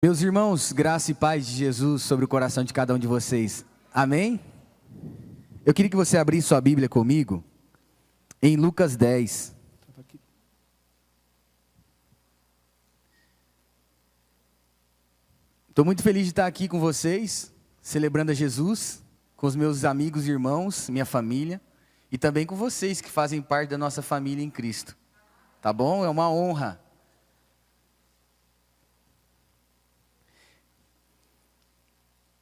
Meus irmãos, graça e paz de Jesus sobre o coração de cada um de vocês. Amém? Eu queria que você abrisse sua Bíblia comigo em Lucas 10. Estou muito feliz de estar aqui com vocês, celebrando a Jesus, com os meus amigos e irmãos, minha família, e também com vocês que fazem parte da nossa família em Cristo. Tá bom? É uma honra.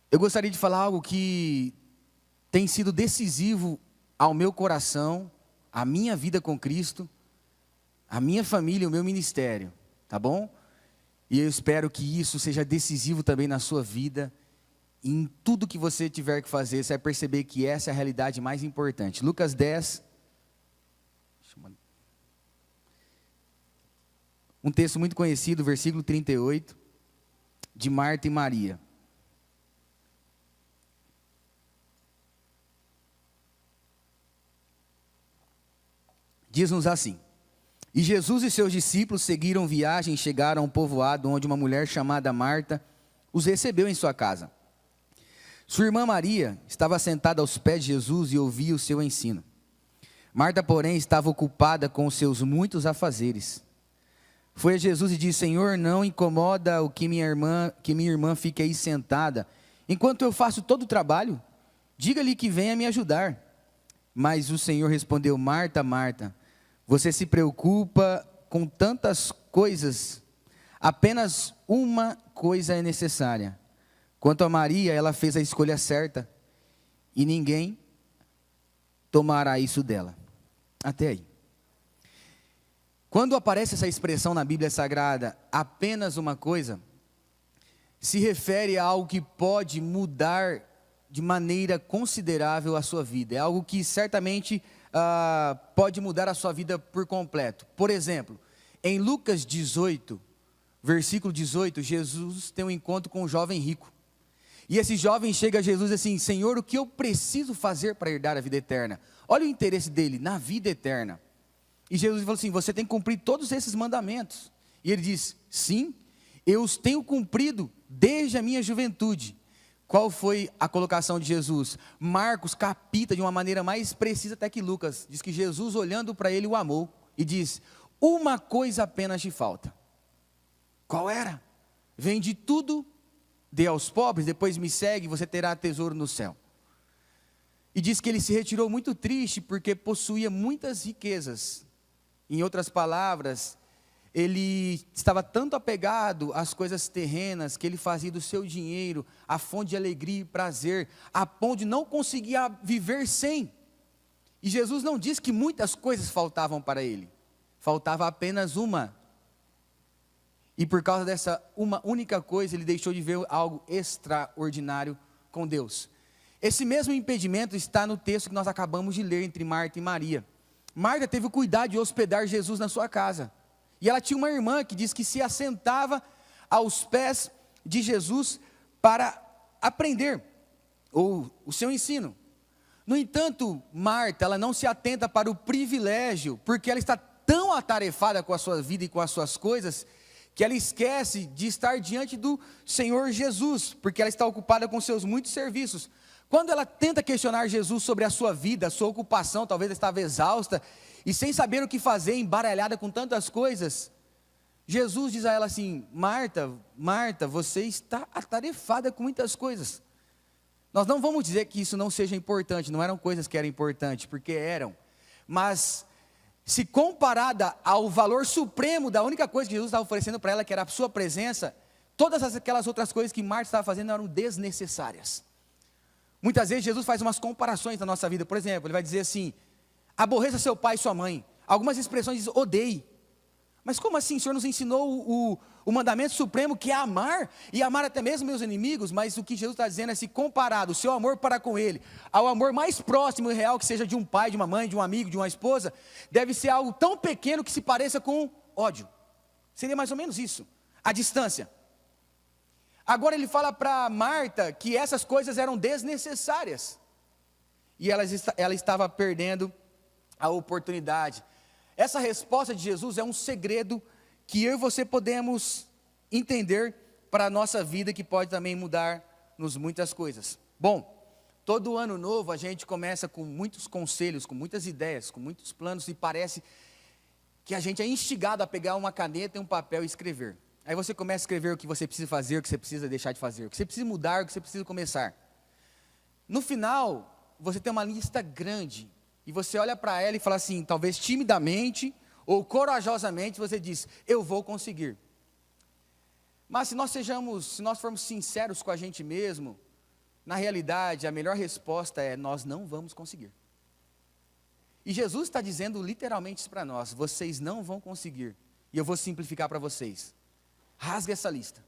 Eu gostaria de falar algo que tem sido decisivo ao meu coração, à minha vida com Cristo, à minha família, ao meu ministério, tá bom? E eu espero que isso seja decisivo também na sua vida, e em tudo que você tiver que fazer, você vai perceber que essa é a realidade mais importante. Lucas 10, um texto muito conhecido, versículo 38, de Marta e Maria. Diz-nos assim: E Jesus e seus discípulos seguiram viagem e chegaram a um povoado onde uma mulher chamada Marta os recebeu em sua casa. Sua irmã Maria estava sentada aos pés de Jesus e ouvia o seu ensino. Marta, porém, estava ocupada com os seus muitos afazeres. Foi a Jesus e disse: Senhor, não incomoda o que minha irmã fique aí sentada, enquanto eu faço todo o trabalho? Diga-lhe que venha me ajudar. Mas o Senhor respondeu: Marta, Marta, você se preocupa com tantas coisas, apenas uma coisa é necessária. Quanto a Maria, ela fez a escolha certa, e ninguém tomará isso dela. Até aí. Quando aparece essa expressão na Bíblia Sagrada, apenas uma coisa, se refere a algo que pode mudar de maneira considerável a sua vida. É algo que certamente pode mudar a sua vida por completo. Por exemplo, em Lucas 18, versículo 18, Jesus tem um encontro com um jovem rico. E esse jovem chega a Jesus assim: Senhor, o que eu preciso fazer para herdar a vida eterna? Olha o interesse dele na vida eterna. E Jesus falou assim: você tem que cumprir todos esses mandamentos. E ele diz: sim, eu os tenho cumprido desde a minha juventude. Qual foi a colocação de Jesus? Marcos capta de uma maneira mais precisa até que Lucas. Diz que Jesus, olhando para ele, o amou e diz: uma coisa apenas te falta. Qual era? Vende tudo, dê aos pobres, depois me segue, você terá tesouro no céu. E diz que ele se retirou muito triste porque possuía muitas riquezas. Em outras palavras, ele estava tanto apegado às coisas terrenas, que ele fazia do seu dinheiro a fonte de alegria e prazer, a ponto de não conseguir viver sem. E Jesus não diz que muitas coisas faltavam para ele, faltava apenas uma. E por causa dessa uma única coisa, ele deixou de ver algo extraordinário com Deus. Esse mesmo impedimento está no texto que nós acabamos de ler entre Marta e Maria. Marta teve o cuidado de hospedar Jesus na sua casa. E ela tinha uma irmã que diz que se assentava aos pés de Jesus para aprender o seu ensino. No entanto, Marta, ela não se atenta para o privilégio, porque ela está tão atarefada com a sua vida e com as suas coisas, que ela esquece de estar diante do Senhor Jesus, porque ela está ocupada com seus muitos serviços. Quando ela tenta questionar Jesus sobre a sua vida, a sua ocupação, talvez ela estava exausta, e sem saber o que fazer, embaralhada com tantas coisas, Jesus diz a ela assim: Marta, Marta, você está atarefada com muitas coisas. Nós não vamos dizer que isso não seja importante, não eram coisas que eram importantes, porque eram, mas se comparada ao valor supremo da única coisa que Jesus estava oferecendo para ela, que era a sua presença, todas aquelas outras coisas que Marta estava fazendo eram desnecessárias. Muitas vezes Jesus faz umas comparações na nossa vida. Por exemplo, ele vai dizer assim: aborreça seu pai e sua mãe. Algumas expressões dizem odeie. Mas como assim? O Senhor nos ensinou o mandamento supremo, que é amar, e amar até mesmo meus inimigos. Mas o que Jesus está dizendo é: se comparado o seu amor para com ele ao amor mais próximo e real, que seja de um pai, de uma mãe, de um amigo, de uma esposa, deve ser algo tão pequeno que se pareça com ódio. Seria mais ou menos isso, a distância. Agora ele fala para Marta que essas coisas eram desnecessárias, e ela estava perdendo a oportunidade. Essa resposta de Jesus é um segredo que eu e você podemos entender para a nossa vida, que pode também mudar-nos muitas coisas. Bom, todo ano novo a gente começa com muitos conselhos, com muitas ideias, com muitos planos, e parece que a gente é instigado a pegar uma caneta e um papel e escrever. Aí você começa a escrever o que você precisa fazer, o que você precisa deixar de fazer, o que você precisa mudar, o que você precisa começar. No final, você tem uma lista grande, e você olha para ela e fala assim, talvez timidamente ou corajosamente, você diz, eu vou conseguir. Mas se nós formos sinceros com a gente mesmo, na realidade, a melhor resposta é, nós não vamos conseguir. E Jesus está dizendo literalmente isso para nós, vocês não vão conseguir. E eu vou simplificar para vocês. Rasga essa lista.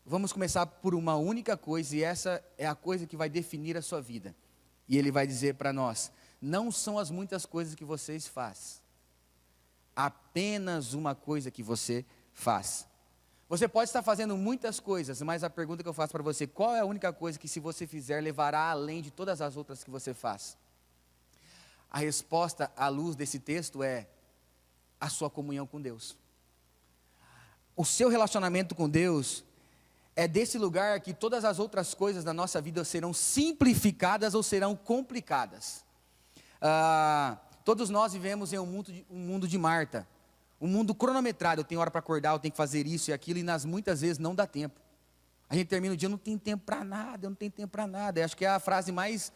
Vamos começar por uma única coisa, e essa é a coisa que vai definir a sua vida. E Ele vai dizer para nós, não são as muitas coisas que vocês fazem, apenas uma coisa que você faz. Você pode estar fazendo muitas coisas, mas a pergunta que eu faço para você, qual é a única coisa que se você fizer, levará além de todas as outras que você faz? A resposta à luz desse texto é a sua comunhão com Deus. O seu relacionamento com Deus é desse lugar que todas as outras coisas da nossa vida serão simplificadas ou serão complicadas. Todos nós vivemos em um mundo de Marta, um mundo cronometrado. Eu tenho hora para acordar, eu tenho que fazer isso e aquilo, e muitas vezes não dá tempo. A gente termina o dia, eu não tenho tempo para nada, eu não tenho tempo para nada. Eu acho que é a frase mais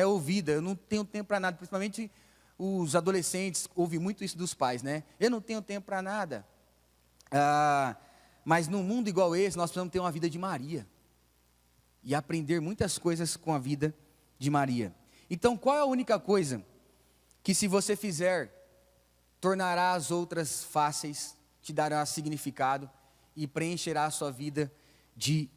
ouvida, eu não tenho tempo para nada, principalmente os adolescentes ouvem muito isso dos pais, né? Eu não tenho tempo para nada. Mas num mundo igual esse, nós precisamos ter uma vida de Maria, e aprender muitas coisas com a vida de Maria. Então, qual é a única coisa que se você fizer, tornará as outras fáceis, te dará significado e preencherá a sua vida de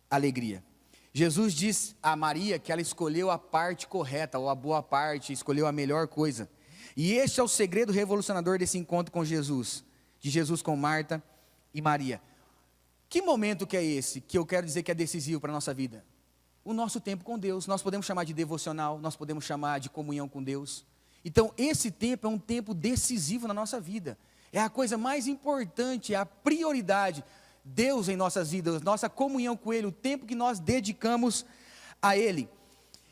alegria? Jesus diz a Maria que ela escolheu a parte correta, ou a boa parte, escolheu a melhor coisa. E este é o segredo revolucionador desse encontro com Jesus, de Jesus com Marta e Maria. Que momento que é esse, que eu quero dizer que é decisivo para a nossa vida? O nosso tempo com Deus. Nós podemos chamar de devocional, nós podemos chamar de comunhão com Deus. Então esse tempo é um tempo decisivo na nossa vida, é a coisa mais importante, é a prioridade. Deus em nossas vidas, nossa comunhão com Ele, o tempo que nós dedicamos a Ele.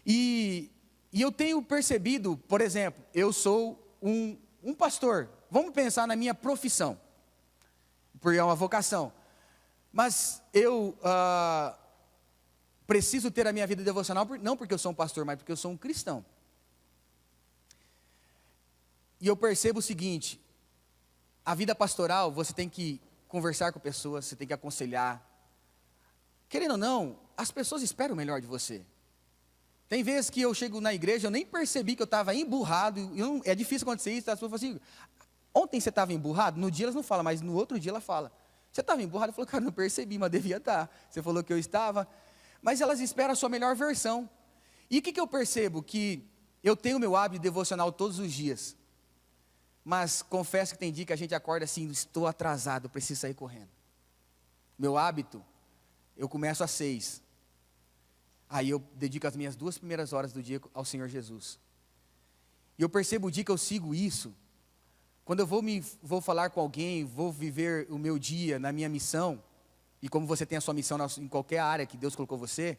E eu tenho percebido, por exemplo, eu sou um pastor, vamos pensar na minha profissão, porque é uma vocação, mas eu preciso ter a minha vida devocional, não porque eu sou um pastor, mas porque eu sou um cristão. E eu percebo o seguinte, a vida pastoral, você tem que conversar com pessoas, você tem que aconselhar. Querendo ou não, as pessoas esperam o melhor de você. Tem vezes que eu chego na igreja, eu nem percebi que eu estava emburrado, é difícil acontecer isso, as pessoas falam assim, ontem você estava emburrado? No dia elas não falam, mas no outro dia ela fala. Você estava emburrado? Eu falo, cara, não percebi, mas devia estar. Você falou que eu estava. Mas elas esperam a sua melhor versão. E o que eu percebo? Que eu tenho meu hábito devocional todos os dias. Mas confesso que tem dia que a gente acorda assim, estou atrasado, preciso sair correndo. Meu hábito, eu começo às 6. Aí eu dedico as minhas 2 primeiras horas do dia ao Senhor Jesus. E eu percebo o dia que eu sigo isso, quando eu vou falar com alguém, vou viver o meu dia na minha missão, e como você tem a sua missão em qualquer área que Deus colocou você,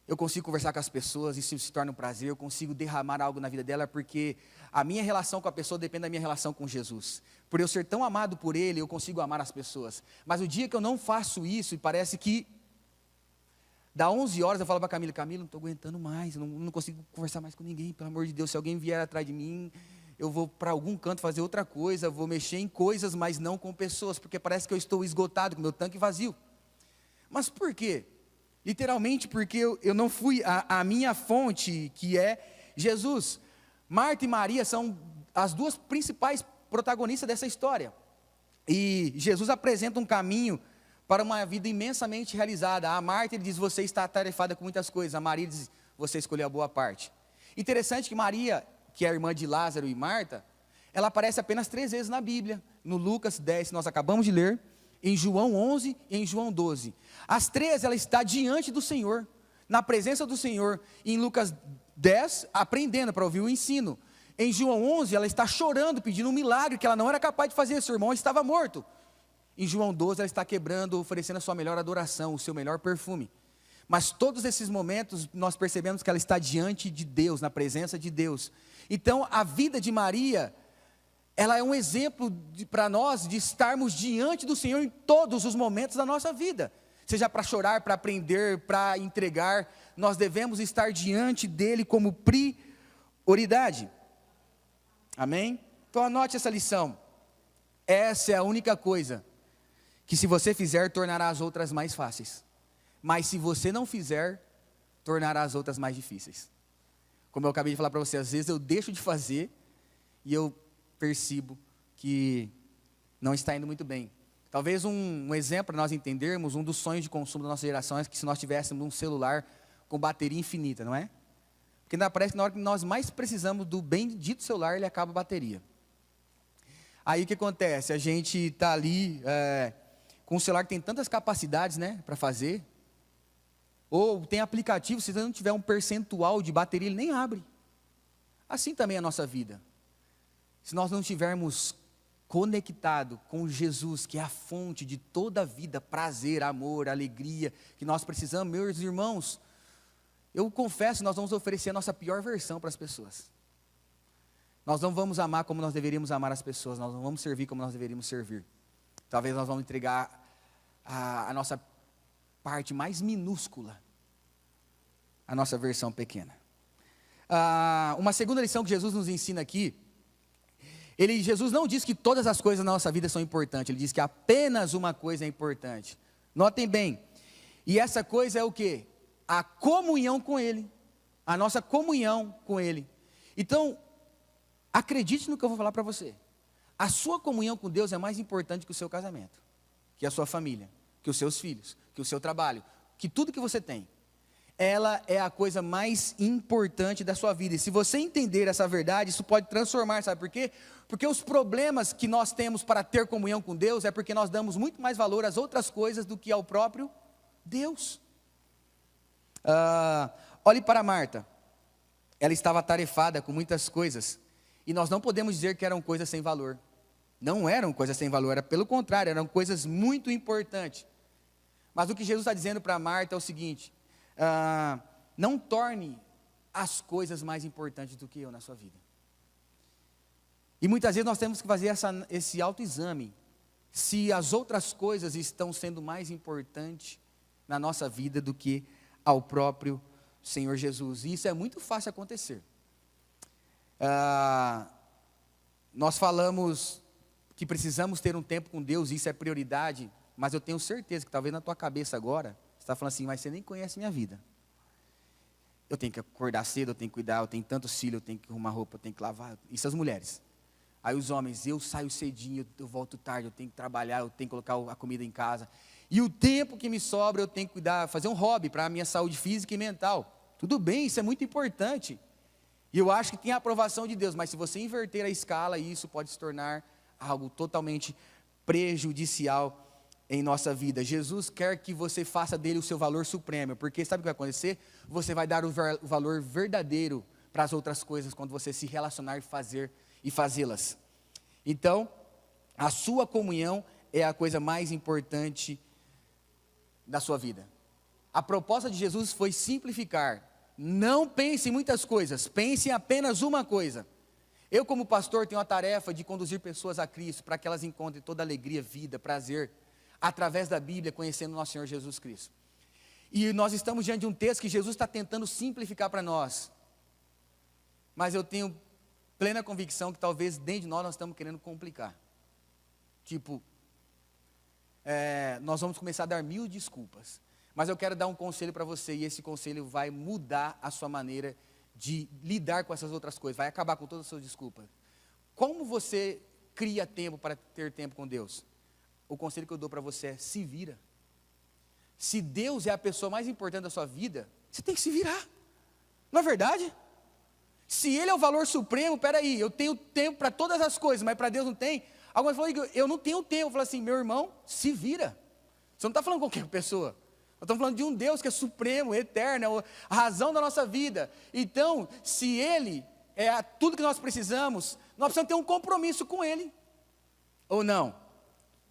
eu consigo conversar com as pessoas, isso se torna um prazer, eu consigo derramar algo na vida dela, porque a minha relação com a pessoa depende da minha relação com Jesus. Por eu ser tão amado por Ele, eu consigo amar as pessoas. Mas o dia que eu não faço isso, e parece que, dá 11 horas, eu falo para Camila, não estou aguentando mais, não consigo conversar mais com ninguém, pelo amor de Deus, se alguém vier atrás de mim, eu vou para algum canto fazer outra coisa, vou mexer em coisas, mas não com pessoas, porque parece que eu estou esgotado, com meu tanque vazio. Mas por quê? Literalmente porque eu não fui a minha fonte, que é Jesus. Marta e Maria são as duas principais protagonistas dessa história. E Jesus apresenta um caminho para uma vida imensamente realizada. A Marta, ele diz, você está atarefada com muitas coisas. A Maria diz, você escolheu a boa parte. Interessante que Maria, que é a irmã de Lázaro e Marta, ela aparece apenas 3 vezes na Bíblia. No Lucas 10, que nós acabamos de ler, em João 11 e em João 12. As 3, ela está diante do Senhor, na presença do Senhor. Em Lucas 10, aprendendo para ouvir o ensino. Em João 11, ela está chorando, pedindo um milagre que ela não era capaz de fazer, seu irmão estava morto. Em João 12, ela está quebrando, oferecendo a sua melhor adoração, o seu melhor perfume. Mas todos esses momentos, nós percebemos que ela está diante de Deus, na presença de Deus. Então, a vida de Maria, ela é um exemplo para nós de estarmos diante do Senhor em todos os momentos da nossa vida. Seja para chorar, para aprender, para entregar, nós devemos estar diante dEle como prioridade. Amém? Então anote essa lição. Essa é a única coisa que, se você fizer, tornará as outras mais fáceis. Mas se você não fizer, tornará as outras mais difíceis. Como eu acabei de falar para você, às vezes eu deixo de fazer e eu percebo que não está indo muito bem. Talvez um exemplo para nós entendermos, um dos sonhos de consumo da nossa geração é que se nós tivéssemos um celular com bateria infinita, não é? Porque parece que na hora que nós mais precisamos do bendito celular, ele acaba a bateria. Aí o que acontece? A gente está ali com um celular que tem tantas capacidades, né, para fazer. Ou tem aplicativo, se você não tiver um percentual de bateria, ele nem abre. Assim também é a nossa vida. Se nós não estivermos conectado com Jesus, que é a fonte de toda a vida, prazer, amor, alegria, que nós precisamos, meus irmãos, eu confesso, nós vamos oferecer a nossa pior versão para as pessoas. Nós não vamos amar como nós deveríamos amar as pessoas, nós não vamos servir como nós deveríamos servir. Talvez nós vamos entregar a nossa parte mais minúscula, a nossa versão pequena. Uma segunda lição que Jesus nos ensina aqui, Jesus não diz que todas as coisas na nossa vida são importantes, ele diz que apenas uma coisa é importante. Notem bem, e essa coisa é o quê? A comunhão com Ele, a nossa comunhão com Ele. Então, acredite no que eu vou falar para você. A sua comunhão com Deus é mais importante que o seu casamento, que a sua família, que os seus filhos, que o seu trabalho, que tudo que você tem. Ela é a coisa mais importante da sua vida. E se você entender essa verdade, isso pode transformar, sabe por quê? Porque os problemas que nós temos para ter comunhão com Deus é porque nós damos muito mais valor às outras coisas do que ao próprio Deus. Olhe para Marta. Ela estava atarefada com muitas coisas. E nós não podemos dizer que eram coisas sem valor. Não eram coisas sem valor, era pelo contrário, eram coisas muito importantes. Mas o que Jesus está dizendo para Marta é o seguinte: não torne as coisas mais importantes do que eu na sua vida. E muitas vezes nós temos que fazer esse autoexame, se as outras coisas estão sendo mais importantes na nossa vida do que ao próprio Senhor Jesus. E isso é muito fácil acontecer. Nós falamos que precisamos ter um tempo com Deus, isso é prioridade, mas eu tenho certeza que talvez na tua cabeça agora, você está falando assim, mas você nem conhece minha vida. Eu tenho que acordar cedo, eu tenho que cuidar, eu tenho tantos filhos, eu tenho que arrumar roupa, eu tenho que lavar. Isso as mulheres. Aí os homens, eu saio cedinho, eu volto tarde, eu tenho que trabalhar, eu tenho que colocar a comida em casa. E o tempo que me sobra, eu tenho que cuidar, fazer um hobby para a minha saúde física e mental. Tudo bem, isso é muito importante. E eu acho que tem a aprovação de Deus, mas se você inverter a escala, isso pode se tornar algo totalmente prejudicial em nossa vida. Jesus quer que você faça dele o seu valor supremo, porque sabe o que vai acontecer? Você vai dar o valor verdadeiro para as outras coisas quando você se relacionar e fazê-las. Então, a sua comunhão é a coisa mais importante da sua vida. A proposta de Jesus foi simplificar. Não pense em muitas coisas, pense em apenas uma coisa. Eu, como pastor, tenho a tarefa de conduzir pessoas a Cristo, para que elas encontrem toda alegria, vida, prazer, através da Bíblia, conhecendo o nosso Senhor Jesus Cristo. E nós estamos diante de um texto que Jesus está tentando simplificar para nós. Mas eu tenho plena convicção que talvez dentro de nós estamos querendo complicar. Tipo, nós vamos começar a dar 1000 desculpas. Mas eu quero dar um conselho para você, e esse conselho vai mudar a sua maneira de lidar com essas outras coisas, vai acabar com todas as suas desculpas. Como você cria tempo para ter tempo com Deus? O conselho que eu dou para você é: se vira. Se Deus é a pessoa mais importante da sua vida, você tem que se virar. Não é verdade? Se Ele é o valor supremo, peraí, eu tenho tempo para todas as coisas, mas para Deus não tem. Alguém falou, eu não tenho tempo. Eu falo assim, meu irmão, se vira. Você não está falando com qualquer pessoa. Nós estamos falando de um Deus que é supremo, eterno, é a razão da nossa vida. Então, se Ele é tudo que nós precisamos ter um compromisso com Ele. Ou não?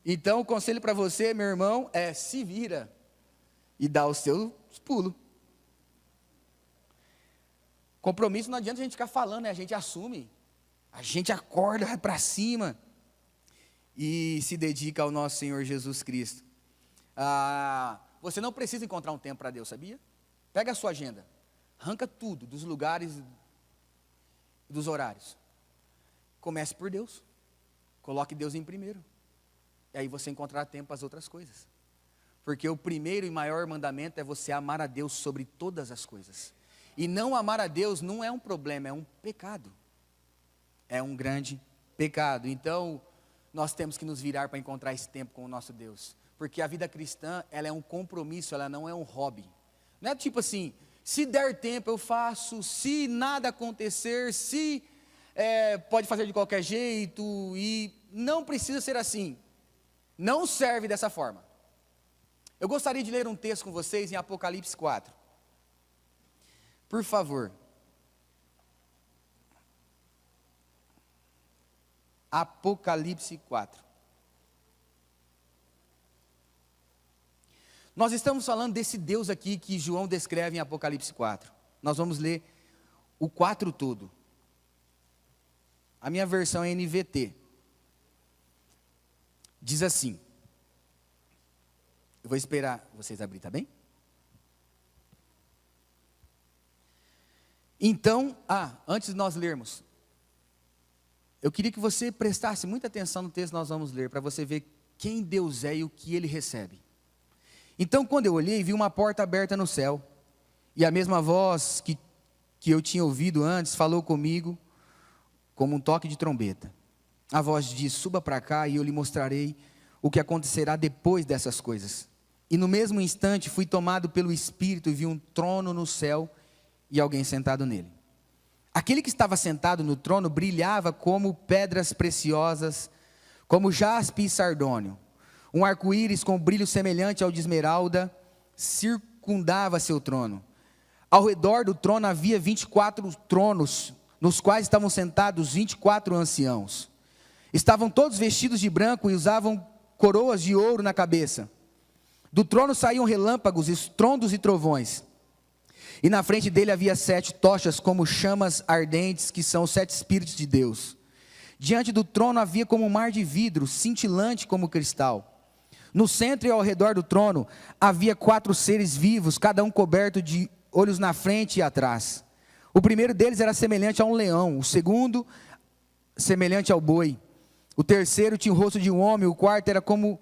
Então, o conselho para você, meu irmão, é se vira e dá os seus pulos. Compromisso não adianta a gente ficar falando, né? A gente assume, a gente acorda, vai para cima e se dedica ao nosso Senhor Jesus Cristo. Você não precisa encontrar um tempo para Deus, sabia? Pega a sua agenda, arranca tudo dos lugares e dos horários. Comece por Deus, coloque Deus em primeiro. E aí você encontrará tempo para as outras coisas. Porque o primeiro e maior mandamento é você amar a Deus sobre todas as coisas. E não amar a Deus não é um problema, é um pecado. É um grande pecado. Então, nós temos que nos virar para encontrar esse tempo com o nosso Deus. Porque a vida cristã, ela é um compromisso, ela não é um hobby. Não é tipo assim, se der tempo eu faço, se nada acontecer, se pode fazer de qualquer jeito, e não precisa ser assim. Não serve dessa forma. Eu gostaria de ler um texto com vocês em Apocalipse 4. Por favor. Apocalipse 4. Nós estamos falando desse Deus aqui que João descreve em Apocalipse 4. Nós vamos ler o 4 todo. A minha versão é NVT. Diz assim. Eu vou esperar vocês abrir, tá bem? Então, antes de nós lermos, eu queria que você prestasse muita atenção no texto que nós vamos ler, para você ver quem Deus é e o que Ele recebe. Então, quando eu olhei, vi uma porta aberta no céu, e a mesma voz que eu tinha ouvido antes, falou comigo, como um toque de trombeta. A voz diz, suba para cá e eu lhe mostrarei o que acontecerá depois dessas coisas. E no mesmo instante fui tomado pelo Espírito e vi um trono no céu e alguém sentado nele. Aquele que estava sentado no trono brilhava como pedras preciosas, como jaspe e sardônio. Um arco-íris com brilho semelhante ao de esmeralda circundava seu trono. Ao redor do trono havia 24 tronos, nos quais estavam sentados 24 anciãos. Estavam todos vestidos de branco e usavam coroas de ouro na cabeça. Do trono saíam relâmpagos, estrondos e trovões. E na frente dele havia 7 tochas como chamas ardentes, que são os 7 Espíritos de Deus. Diante do trono havia como um mar de vidro, cintilante como cristal. No centro e ao redor do trono havia 4 seres vivos, cada um coberto de olhos na frente e atrás. O primeiro deles era semelhante a um leão, o segundo semelhante ao boi. O terceiro tinha o rosto de um homem, o quarto era como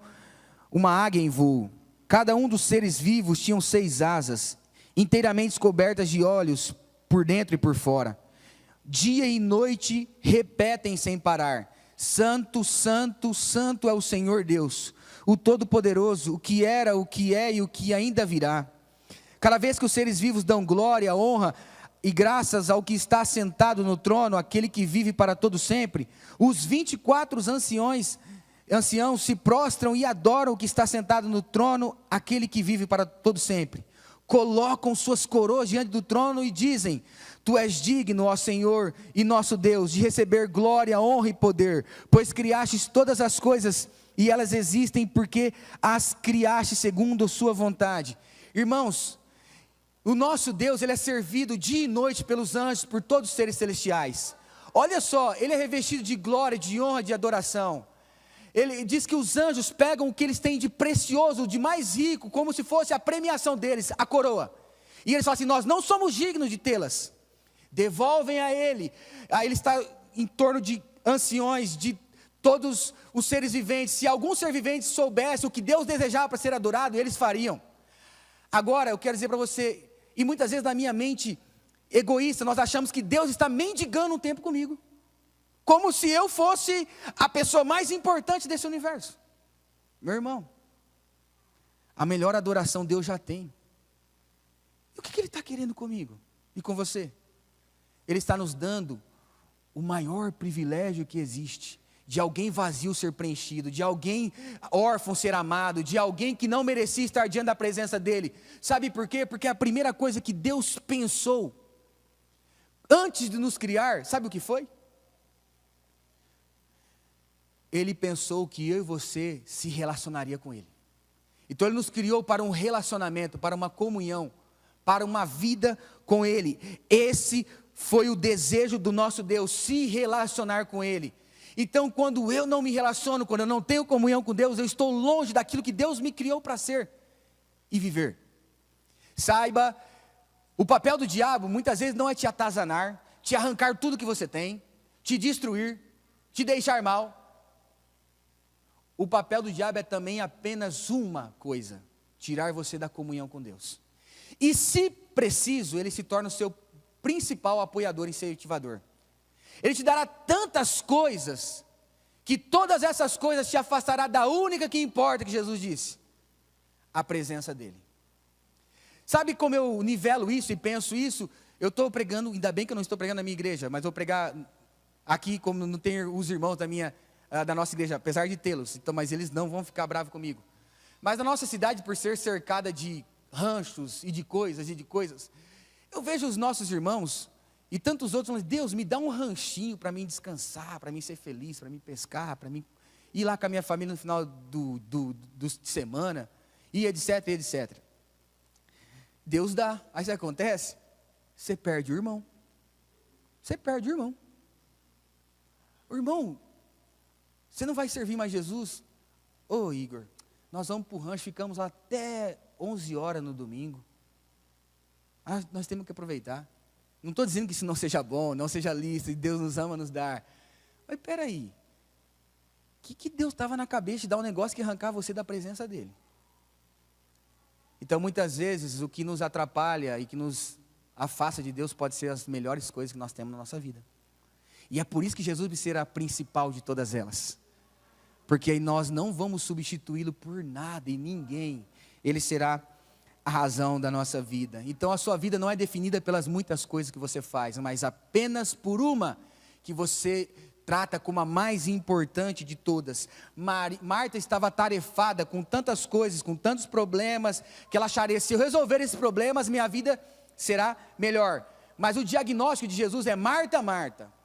uma águia em voo. Cada um dos seres vivos tinha 6 asas, inteiramente cobertas de olhos, por dentro e por fora. Dia e noite repetem sem parar, Santo, Santo, Santo é o Senhor Deus, o Todo-Poderoso, o que era, o que é e o que ainda virá. Cada vez que os seres vivos dão glória, honra e graças ao que está sentado no trono, aquele que vive para todo sempre, os 24 anciãos se prostram e adoram o que está sentado no trono, aquele que vive para todo sempre. Colocam suas coroas diante do trono e dizem, tu és digno, ó Senhor e nosso Deus, de receber glória, honra e poder, pois criastes todas as coisas e elas existem porque as criaste segundo a sua vontade. Irmãos, o nosso Deus, Ele é servido dia e noite pelos anjos, por todos os seres celestiais. Olha só, Ele é revestido de glória, de honra, de adoração. Ele diz que os anjos pegam o que eles têm de precioso, de mais rico, como se fosse a premiação deles, a coroa. E eles falam assim, nós não somos dignos de tê-las. Devolvem a Ele. Aí Ele está em torno de anciões, de todos os seres viventes. Se algum ser vivente soubesse o que Deus desejava para ser adorado, eles fariam. Agora, eu quero dizer para você, e muitas vezes na minha mente egoísta, nós achamos que Deus está mendigando um tempo comigo. Como se eu fosse a pessoa mais importante desse universo. Meu irmão, a melhor adoração Deus já tem. E o que Ele está querendo comigo e com você? Ele está nos dando o maior privilégio que existe, de alguém vazio ser preenchido, de alguém órfão ser amado, de alguém que não merecia estar diante da presença dEle. Sabe por quê? Porque a primeira coisa que Deus pensou, antes de nos criar, sabe o que foi? Ele pensou que eu e você se relacionaria com Ele. Então Ele nos criou para um relacionamento, para uma comunhão, para uma vida com Ele. Esse foi o desejo do nosso Deus, se relacionar com Ele. Então quando eu não me relaciono, quando eu não tenho comunhão com Deus, eu estou longe daquilo que Deus me criou para ser e viver. Saiba, o papel do diabo muitas vezes não é te atazanar, te arrancar tudo que você tem, te destruir, te deixar mal. O papel do diabo é também apenas uma coisa: tirar você da comunhão com Deus. E se preciso, ele se torna o seu principal apoiador e incentivador. Ele te dará tantas coisas, que todas essas coisas te afastará da única que importa, que Jesus disse: a presença dEle. Sabe como eu nivelo isso e penso isso? Eu estou pregando, ainda bem que eu não estou pregando na minha igreja, mas vou pregar aqui, como não tem os irmãos da nossa igreja, apesar de tê-los, então, mas eles não vão ficar bravos comigo. Mas a nossa cidade, por ser cercada de ranchos e de coisas, eu vejo os nossos irmãos e tantos outros falando: Deus, me dá um ranchinho para mim descansar, para mim ser feliz, para mim pescar, para mim ir lá com a minha família no final de semana, e etc, etc. Deus dá, aí sabe o que acontece? Você perde o irmão. Você perde o irmão. O irmão, você não vai servir mais Jesus? Ô Igor, nós vamos para o rancho, ficamos lá até 11 horas no domingo. Nós temos que aproveitar. Não estou dizendo que isso não seja bom, não seja lícito, e Deus nos ama nos dar. Mas peraí, o que Deus estava na cabeça de dar um negócio que arrancar você da presença dEle? Então muitas vezes o que nos atrapalha e que nos afasta de Deus pode ser as melhores coisas que nós temos na nossa vida. E é por isso que Jesus será a principal de todas elas. Porque aí nós não vamos substituí-lo por nada e ninguém. Ele será a razão da nossa vida. Então a sua vida não é definida pelas muitas coisas que você faz, mas apenas por uma que você trata como a mais importante de todas. Marta estava atarefada com tantas coisas, com tantos problemas, que ela acharia: se eu resolver esses problemas, minha vida será melhor. Mas o diagnóstico de Jesus é: Marta, Marta.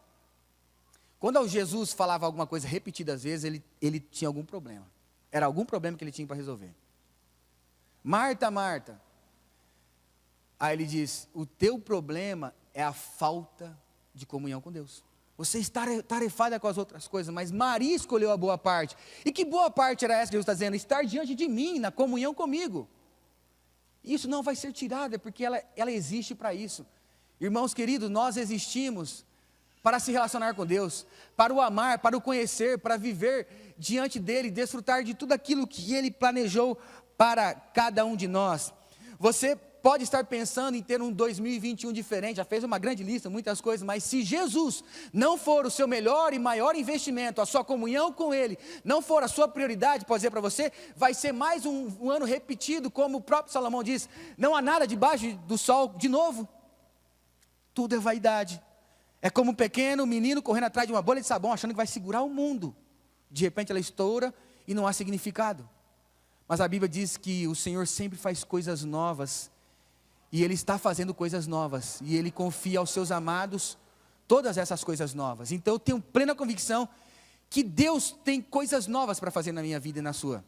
Quando Jesus falava alguma coisa repetidas vezes, ele tinha algum problema. Era algum problema que ele tinha para resolver. Marta, Marta. Aí ele diz: o teu problema é a falta de comunhão com Deus. Você está tarefada com as outras coisas, mas Maria escolheu a boa parte. E que boa parte era essa que Jesus está dizendo? Estar diante de mim, na comunhão comigo. Isso não vai ser tirado, é porque ela existe para isso. Irmãos queridos, nós existimos para se relacionar com Deus, para o amar, para o conhecer, para viver diante dEle, desfrutar de tudo aquilo que Ele planejou para cada um de nós. Você pode estar pensando em ter um 2021 diferente, já fez uma grande lista, muitas coisas, mas se Jesus não for o seu melhor e maior investimento, a sua comunhão com Ele, não for a sua prioridade, pode dizer para você, vai ser mais um ano repetido, como o próprio Salomão diz: não há nada debaixo do sol de novo, tudo é vaidade. É como um pequeno menino correndo atrás de uma bolha de sabão, achando que vai segurar o mundo. De repente ela estoura e não há significado. Mas a Bíblia diz que o Senhor sempre faz coisas novas, e Ele está fazendo coisas novas, e Ele confia aos seus amados todas essas coisas novas. Então eu tenho plena convicção que Deus tem coisas novas para fazer na minha vida e na sua.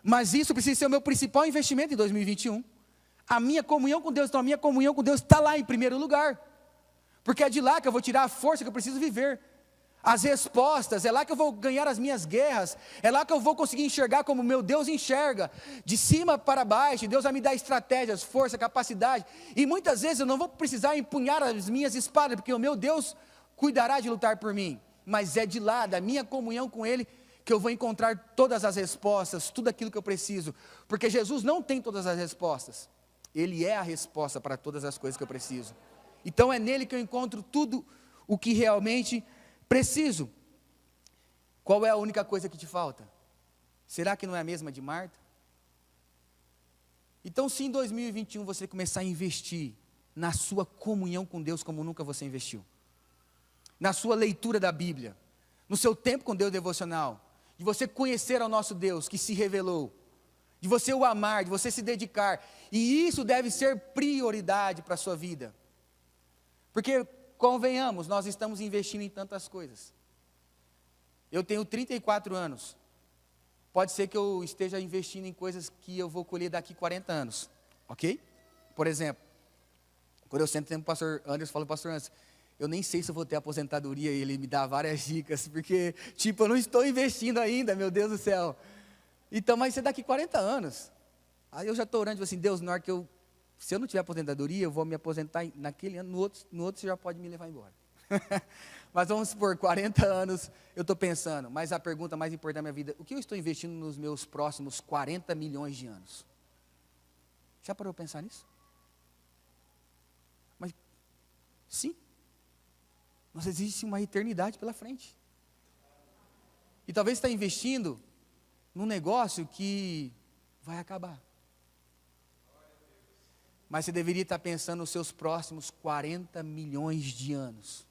Mas isso precisa ser o meu principal investimento em 2021. A minha comunhão com Deus. Então a minha comunhão com Deus está lá em primeiro lugar, porque é de lá que eu vou tirar a força que eu preciso viver, as respostas, é lá que eu vou ganhar as minhas guerras, é lá que eu vou conseguir enxergar como meu Deus enxerga, de cima para baixo. Deus vai me dar estratégias, força, capacidade, e muitas vezes eu não vou precisar empunhar as minhas espadas, porque o meu Deus cuidará de lutar por mim, mas é de lá, da minha comunhão com Ele, que eu vou encontrar todas as respostas, tudo aquilo que eu preciso, porque Jesus não tem todas as respostas, Ele é a resposta para todas as coisas que eu preciso. Então é nele que eu encontro tudo o que realmente preciso. Qual é a única coisa que te falta? Será que não é a mesma de Marta? Então, se em 2021 você começar a investir na sua comunhão com Deus como nunca você investiu, na sua leitura da Bíblia, no seu tempo com Deus devocional, de você conhecer ao nosso Deus que se revelou, de você o amar, de você se dedicar, e isso deve ser prioridade para a sua vida. Porque, convenhamos, nós estamos investindo em tantas coisas. Eu tenho 34 anos. Pode ser que eu esteja investindo em coisas que eu vou colher daqui 40 anos. Ok? Por exemplo, quando eu sento com o pastor Anderson, falo, pastor Anderson, eu nem sei se eu vou ter aposentadoria, e ele me dá várias dicas, porque, tipo, eu não estou investindo ainda, meu Deus do céu. Então, mas isso é daqui 40 anos. Aí eu já estou orando, assim, Deus, na hora que se eu não tiver aposentadoria, eu vou me aposentar naquele ano, no outro você já pode me levar embora. Mas vamos supor, 40 anos, eu estou pensando, mas a pergunta mais importante da minha vida, o que eu estou investindo nos meus próximos 40 milhões de anos? Já parou para pensar nisso? Mas, sim, mas existe uma eternidade pela frente. E talvez você está investindo num negócio que vai acabar. Mas você deveria estar pensando nos seus próximos 40 milhões de anos.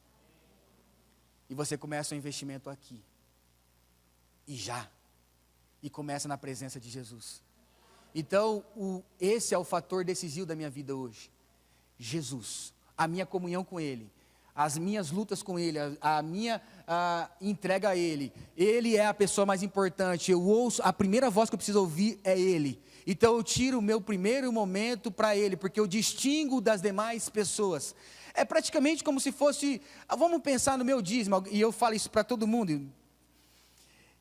E você começa o investimento aqui. E já. E começa na presença de Jesus. Então, esse é o fator decisivo da minha vida hoje. Jesus. A minha comunhão com Ele. As minhas lutas com Ele, a minha entrega a Ele. Ele é a pessoa mais importante. Eu ouço, a primeira voz que eu preciso ouvir é Ele. Então eu tiro o meu primeiro momento para Ele, porque eu distingo das demais pessoas. É praticamente como se fosse, vamos pensar no meu dízimo, e eu falo isso para todo mundo.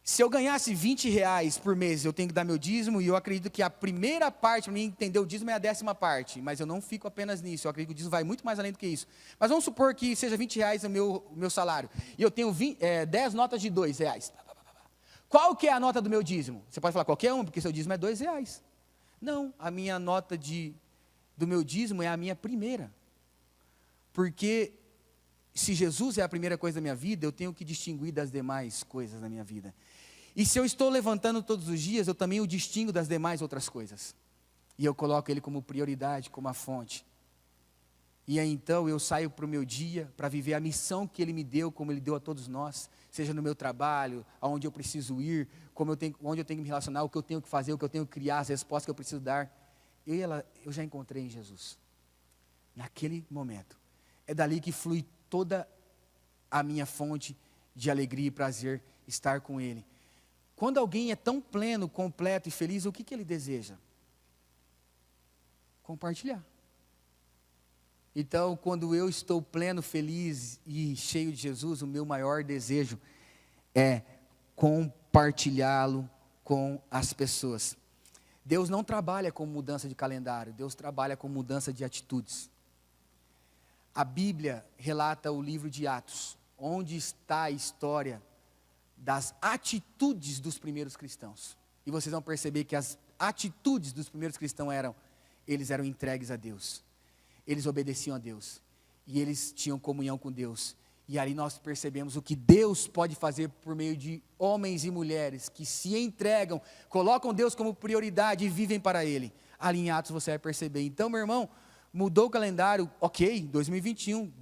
Se eu ganhasse 20 reais por mês, eu tenho que dar meu dízimo, e eu acredito que a primeira parte, para mim entender o dízimo, é a 10ª parte, mas eu não fico apenas nisso, eu acredito que o dízimo vai muito mais além do que isso. Mas vamos supor que seja 20 reais o meu salário, e eu tenho 10 notas de 2 reais. Qual que é a nota do meu dízimo? Você pode falar qualquer uma, porque seu dízimo é 2 reais. Não, a minha nota do meu dízimo é a minha primeira. Porque se Jesus é a primeira coisa da minha vida, eu tenho que distinguir das demais coisas da minha vida. E se eu estou levantando todos os dias, eu também o distingo das demais outras coisas. E eu coloco ele como prioridade, como a fonte. E aí então eu saio para o meu dia, para viver a missão que Ele me deu, como Ele deu a todos nós, seja no meu trabalho, aonde eu preciso ir, onde eu tenho que me relacionar, o que eu tenho que fazer, o que eu tenho que criar, as respostas que eu preciso dar. Eu já encontrei em Jesus. Naquele momento. É dali que flui toda a minha fonte de alegria e prazer estar com Ele. Quando alguém é tão pleno, completo e feliz, o que ele deseja? Compartilhar. Então, quando eu estou pleno, feliz e cheio de Jesus, o meu maior desejo é compartilhá-lo com as pessoas. Deus não trabalha com mudança de calendário, Deus trabalha com mudança de atitudes. A Bíblia relata o livro de Atos, onde está a história das atitudes dos primeiros cristãos. E vocês vão perceber que as atitudes dos primeiros cristãos eles eram entregues a Deus. Eles obedeciam a Deus. E eles tinham comunhão com Deus. E ali nós percebemos o que Deus pode fazer por meio de homens e mulheres que se entregam, colocam Deus como prioridade e vivem para Ele. Ali em Atos você vai perceber. Então, meu irmão, mudou o calendário, ok, 2021.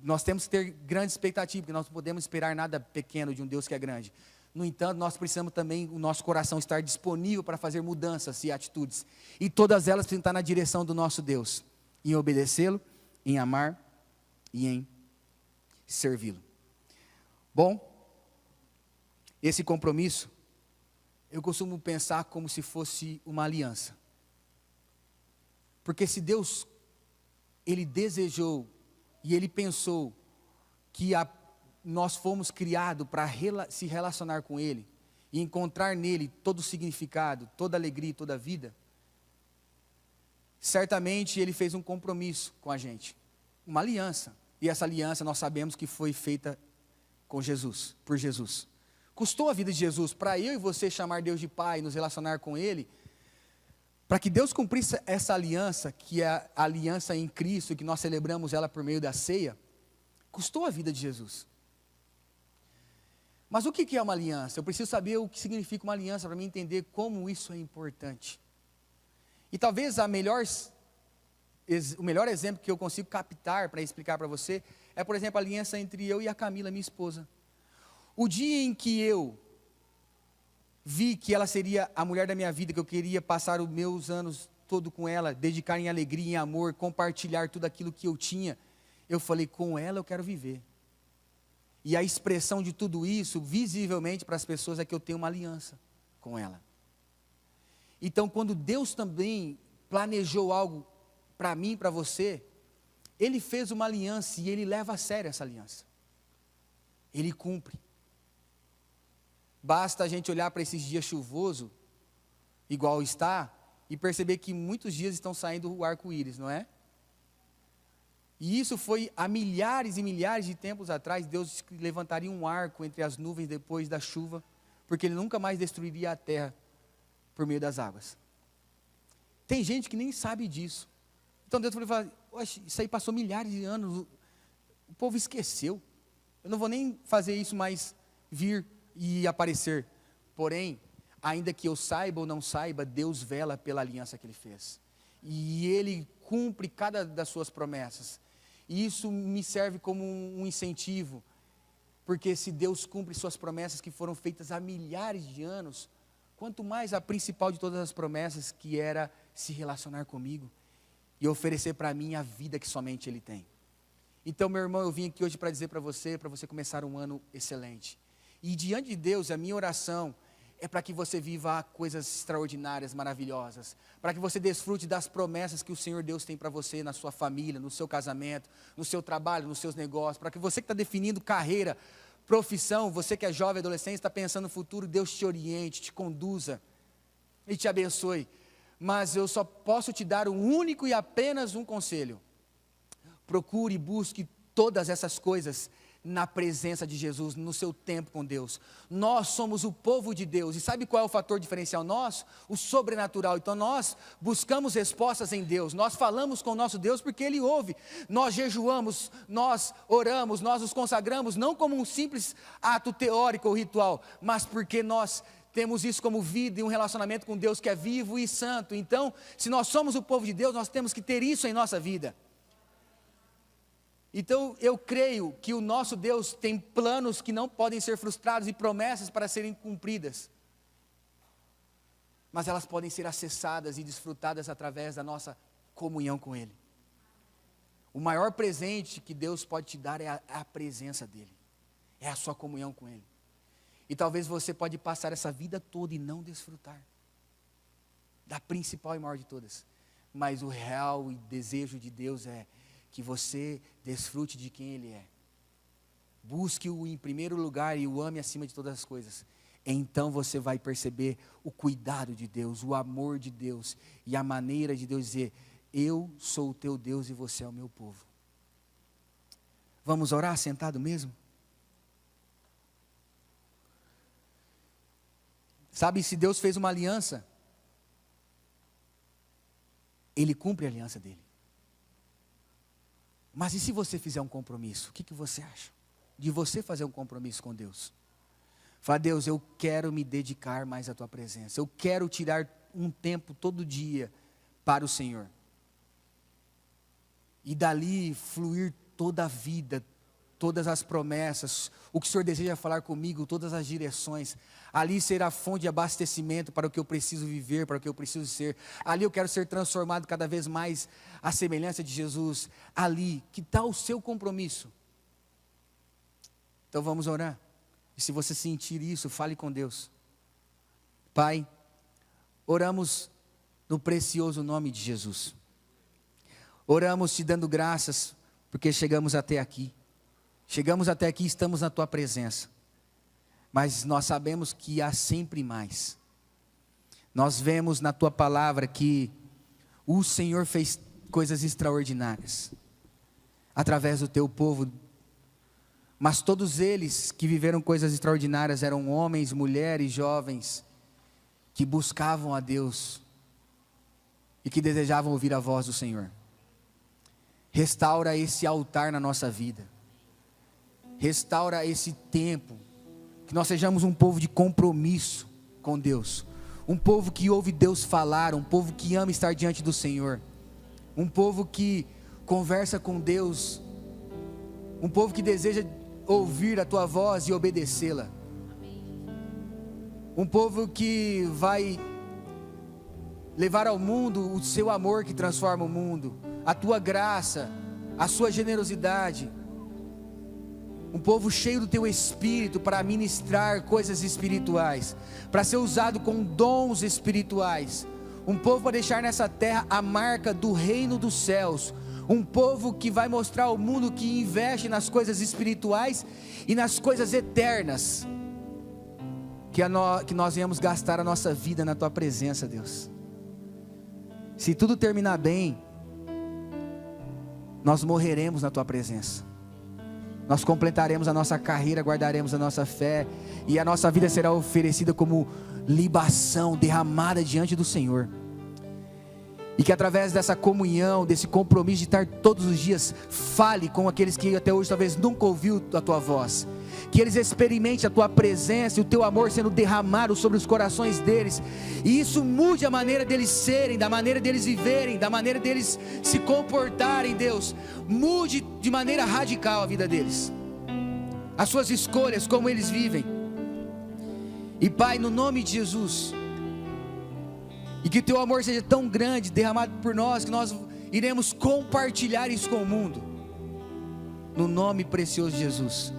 Nós temos que ter grande expectativa, porque nós não podemos esperar nada pequeno de um Deus que é grande. No entanto, nós precisamos também, o nosso coração estar disponível para fazer mudanças e atitudes. E todas elas precisam estar na direção do nosso Deus. Em obedecê-lo, em amar e em servi-lo. Bom, esse compromisso, eu costumo pensar como se fosse uma aliança. Porque se Deus, Ele desejou e Ele pensou que nós fomos criados para se relacionar com Ele e encontrar nele todo o significado, toda a alegria e toda a vida, certamente Ele fez um compromisso com a gente, uma aliança. E essa aliança nós sabemos que foi feita com Jesus, por Jesus. Custou a vida de Jesus para eu e você chamar Deus de Pai, nos relacionar com Ele, para que Deus cumprisse essa aliança, que é a aliança em Cristo, que nós celebramos ela por meio da ceia, custou a vida de Jesus. Mas o que é uma aliança? Eu preciso saber o que significa uma aliança para mim entender como isso é importante. E talvez o melhor exemplo que eu consigo captar para explicar para você é, por exemplo, a aliança entre eu e a Camila, minha esposa. O dia em que eu vi que ela seria a mulher da minha vida, que eu queria passar os meus anos todo com ela, dedicar em alegria, em amor, compartilhar tudo aquilo que eu tinha, eu falei, com ela eu quero viver. E a expressão de tudo isso, visivelmente para as pessoas, é que eu tenho uma aliança com ela. Então, quando Deus também planejou algo para mim e para você, Ele fez uma aliança e Ele leva a sério essa aliança. Ele cumpre. Basta a gente olhar para esses dias chuvosos, igual está, e perceber que muitos dias estão saindo o arco-íris, não é? E isso foi há milhares e milhares de tempos atrás. Deus levantaria um arco entre as nuvens depois da chuva, porque Ele nunca mais destruiria a terra por meio das águas. Tem gente que nem sabe disso. Então Deus falou, isso aí passou milhares de anos, o povo esqueceu. Eu não vou nem fazer isso mais vir e aparecer. Porém, ainda que eu saiba ou não saiba, Deus vela pela aliança que Ele fez. E Ele cumpre cada das suas promessas. E isso me serve como um incentivo. Porque se Deus cumpre suas promessas que foram feitas há milhares de anos, quanto mais a principal de todas as promessas, que era se relacionar comigo e oferecer para mim a vida que somente Ele tem. Então, meu irmão, eu vim aqui hoje para dizer para você começar um ano excelente. E diante de Deus, a minha oração é para que você viva coisas extraordinárias, maravilhosas. Para que você desfrute das promessas que o Senhor Deus tem para você, na sua família, no seu casamento, no seu trabalho, nos seus negócios. Para que você que está definindo carreira, profissão, você que é jovem, adolescente, está pensando no futuro, Deus te oriente, te conduza e te abençoe. Mas eu só posso te dar um único e apenas um conselho. Procure e busque todas essas coisas na presença de Jesus, no seu tempo com Deus. Nós somos o povo de Deus, e sabe qual é o fator diferencial nosso? O sobrenatural. Então nós buscamos respostas em Deus, nós falamos com o nosso Deus porque Ele ouve, nós jejuamos, nós oramos, nós nos consagramos, não como um simples ato teórico ou ritual, mas porque nós temos isso como vida e um relacionamento com Deus que é vivo e santo. Então, se nós somos o povo de Deus, nós temos que ter isso em nossa vida. Então eu creio que o nosso Deus tem planos que não podem ser frustrados e promessas para serem cumpridas, mas elas podem ser acessadas e desfrutadas através da nossa comunhão com Ele. O maior presente que Deus pode te dar é a presença dEle, é a sua comunhão com Ele. E talvez você pode passar essa vida toda e não desfrutar da principal e maior de todas, mas o real e desejo de Deus é que você desfrute de quem Ele é. Busque-o em primeiro lugar e o ame acima de todas as coisas. Então você vai perceber o cuidado de Deus, o amor de Deus e a maneira de Deus dizer: eu sou o teu Deus e você é o meu povo. Vamos orar sentado mesmo? Sabe, se Deus fez uma aliança, Ele cumpre a aliança dEle. Mas e se você fizer um compromisso? O que você acha de você fazer um compromisso com Deus? Fala: Deus, eu quero me dedicar mais à Tua presença. Eu quero tirar um tempo todo dia para o Senhor. E dali fluir toda a vida, todas as promessas, o que o Senhor deseja falar comigo, todas as direções. Ali será fonte de abastecimento para o que eu preciso viver, para o que eu preciso ser. Ali eu quero ser transformado cada vez mais à semelhança de Jesus. Ali, que tal o seu compromisso? Então vamos orar. E se você sentir isso, fale com Deus. Pai, oramos no precioso nome de Jesus. Oramos te dando graças, porque chegamos até aqui. Chegamos até aqui e estamos na Tua presença. Mas nós sabemos que há sempre mais. Nós vemos na Tua palavra que o Senhor fez coisas extraordinárias através do Teu povo. Mas todos eles que viveram coisas extraordinárias eram homens, mulheres, jovens, que buscavam a Deus e que desejavam ouvir a voz do Senhor. Restaura esse altar na nossa vida. Restaura esse tempo, que nós sejamos um povo de compromisso com Deus, um povo que ouve Deus falar, um povo que ama estar diante do Senhor, um povo que conversa com Deus, um povo que deseja ouvir a Tua voz e obedecê-la, um povo que vai levar ao mundo o Seu amor que transforma o mundo, a Tua graça, a Sua generosidade. um povo cheio do teu Espírito para ministrar coisas espirituais, para ser usado com dons espirituais, um povo para deixar nessa terra a marca do reino dos céus, um povo que vai mostrar ao mundo que investe nas coisas espirituais e nas coisas eternas, que nós venhamos gastar a nossa vida na tua presença, Deus. Se tudo terminar bem, nós morreremos na tua presença, nós completaremos a nossa carreira, guardaremos a nossa fé, e a nossa vida será oferecida como libação derramada diante do Senhor. E que através dessa comunhão, desse compromisso de estar todos os dias, fale com aqueles que até hoje talvez nunca ouviu a tua voz, que eles experimentem a tua presença e o teu amor sendo derramado sobre os corações deles, e isso mude a maneira deles serem, da maneira deles viverem, da maneira deles se comportarem. Deus, mude de maneira radical a vida deles, as suas escolhas, como eles vivem. E Pai, no nome de Jesus, e que o teu amor seja tão grande, derramado por nós, que nós iremos compartilhar isso com o mundo, no nome precioso de Jesus.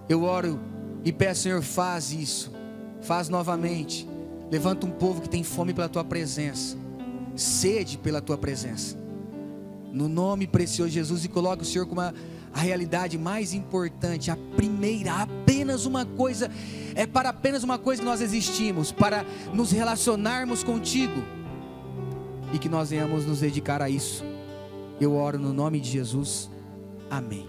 Eu oro e peço, Senhor, faz isso, faz novamente, levanta um povo que tem fome pela tua presença, sede pela tua presença, no nome precioso de Jesus. E coloca o Senhor como a realidade mais importante, a primeira, apenas uma coisa, para apenas uma coisa que nós existimos, para nos relacionarmos contigo, e que nós venhamos nos dedicar a isso. Eu oro no nome de Jesus, amém.